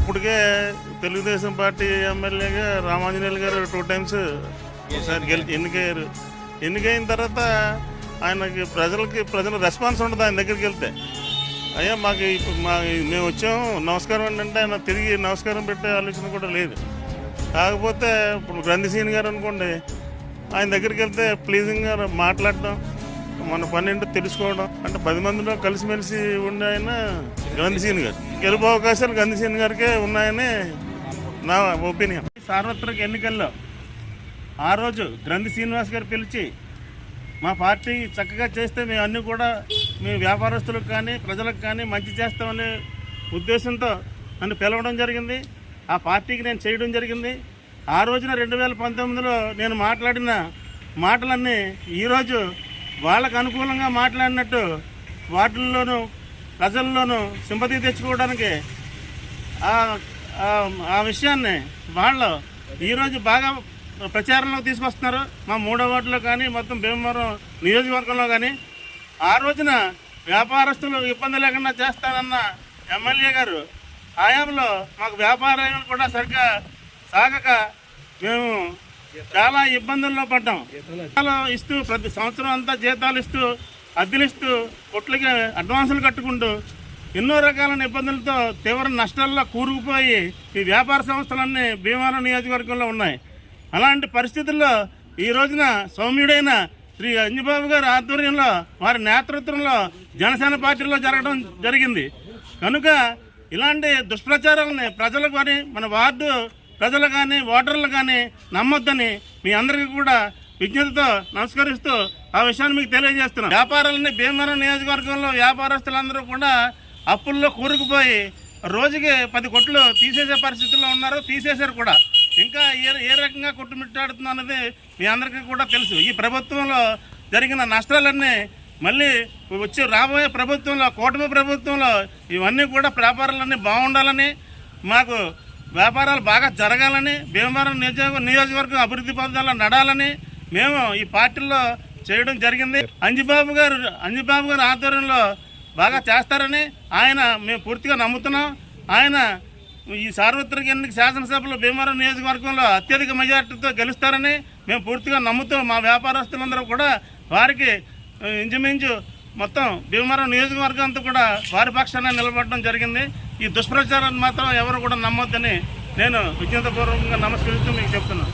ఇప్పటికే తెలుగుదేశం పార్టీ ఎమ్మెల్యేగా రామాంజనేయులు గారు 2 times ఒకసారి ఎన్నికయ్యారు. ఎన్నికైన తర్వాత ఆయనకి ప్రజల రెస్పాన్స్ ఉండదు ఆయన దగ్గరికి వెళ్తే. అయ్యా మాకు ఇప్పుడు మేము వచ్చాము నమస్కారం అంటే ఆయన తిరిగి నమస్కారం పెట్టే ఆలోచన కూడా లేదు. కాకపోతే ఇప్పుడు గ్రంథిసీని గారు అనుకోండి, ఆయన దగ్గరికి వెళ్తే ప్లీజింగ్గా మాట్లాడడం, మన పని ఏంటో తెలుసుకోవడం, అంటే 10 మందిలో కలిసిమెలిసి ఉండే ఆయన గ్రంథిసీని గారు. గెలుపు అవకాశాలు గ్రంథిసీని గారికే ఉన్నాయని నా ఒపీనియన్. సార్వత్రిక ఎన్నికల్లో ఆ రోజు గ్రంథి శ్రీనివాస్ గారు పిలిచి మా పార్టీ చక్కగా చేస్తే మేము అన్నీ కూడా మేము వ్యాపారస్తులకు కానీ ప్రజలకు కానీ మంచి చేస్తామనే ఉద్దేశంతో నన్ను పిలవడం జరిగింది. ఆ పార్టీకి నేను చేయడం జరిగింది. ఆ రోజున 2019లో నేను మాట్లాడిన మాటలన్నీ ఈరోజు వాళ్ళకు అనుకూలంగా మాట్లాడినట్టు వాటిల్లోనూ ప్రజల్లోనూ సింపతి తెచ్చుకోవడానికి ఆ విషయాన్ని వాళ్ళు ఈరోజు బాగా ప్రచారంలో తీసుకొస్తున్నారు. మా 3వ వార్డులో కానీ మొత్తం భీమవరం నియోజకవర్గంలో కానీ ఆ రోజున వ్యాపారస్తులు ఇబ్బంది లేకుండా చేస్తానన్న ఎమ్మెల్యే గారు హయాంలో మాకు వ్యాపారాలు కూడా సరిగ్గా సాగక మేము చాలా ఇబ్బందుల్లో పడ్డాం. ఇస్తూ ప్రతి సంవత్సరం అంతా జీతాలు ఇస్తూ అద్దెలు ఇస్తూ కొట్లకి అడ్వాన్సులు కట్టుకుంటూ ఎన్నో రకాలైన ఇబ్బందులతో తీవ్ర నష్టాల్లో కూరుకుపోయి ఈ వ్యాపార సంస్థలన్నీ భీమవరం నియోజకవర్గంలో ఉన్నాయి. అలాంటి పరిస్థితుల్లో ఈ రోజున సౌమ్యుడైన శ్రీ అంజిబాబు గారి ఆధ్వర్యంలో వారి నేతృత్వంలో జనసేన పార్టీలో జరగడం జరిగింది. కనుక ఇలాంటి దుష్ప్రచారాలని ప్రజలు కానీ మన వార్డు ప్రజలు కానీ ఓటర్లు కానీ నమ్మొద్దని మీ అందరికీ కూడా విజ్ఞతతో నమస్కరిస్తూ ఆ విషయాన్ని మీకు తెలియజేస్తున్నాం. వ్యాపారాలని భీమవరం నియోజకవర్గంలో వ్యాపారస్తులందరూ కూడా అప్పుల్లో కూరుకుపోయి రోజుకి 10 కోట్లు తీసేసే పరిస్థితుల్లో ఉన్నారు, తీసేశారు కూడా. ఇంకా ఏ రకంగా కొట్టుమిట్టాడుతుందో అన్నది మీ అందరికీ కూడా తెలుసు. ఈ ప్రభుత్వంలో జరిగిన నష్టాలన్నీ మళ్ళీ వచ్చి రాబోయే ప్రభుత్వంలో కూటమి ప్రభుత్వంలో ఇవన్నీ కూడా వ్యాపారాలన్నీ బాగుండాలని, మాకు వ్యాపారాలు బాగా జరగాలని, భీమవరం నియోజకవర్గం అభివృద్ధి పథకాల్లో నడాలని మేము ఈ పార్టీలో చేయడం జరిగింది. అంజిబాబు గారు ఆధ్వర్యంలో బాగా చేస్తారని ఆయన మేము పూర్తిగా నమ్ముతున్నాం. ఆయన ఈ సార్వత్రిక ఎన్నిక శాసనసభలో భీమవరం నియోజకవర్గంలో అత్యధిక మెజార్టీతో గెలుస్తారని మేము పూర్తిగా నమ్ముతూ మా వ్యాపారస్తులందరూ కూడా వారికి ఇంచుమించు మొత్తం భీమవరం నియోజకవర్గం అంతా కూడా వారి పక్షాన నిలబడడం జరిగింది. ఈ దుష్ప్రచారాన్ని మాత్రం ఎవరు కూడా నమ్మొద్దని నేను విజ్ఞతపూర్వకంగా నమస్కరిస్తూ మీకు చెప్తున్నాను.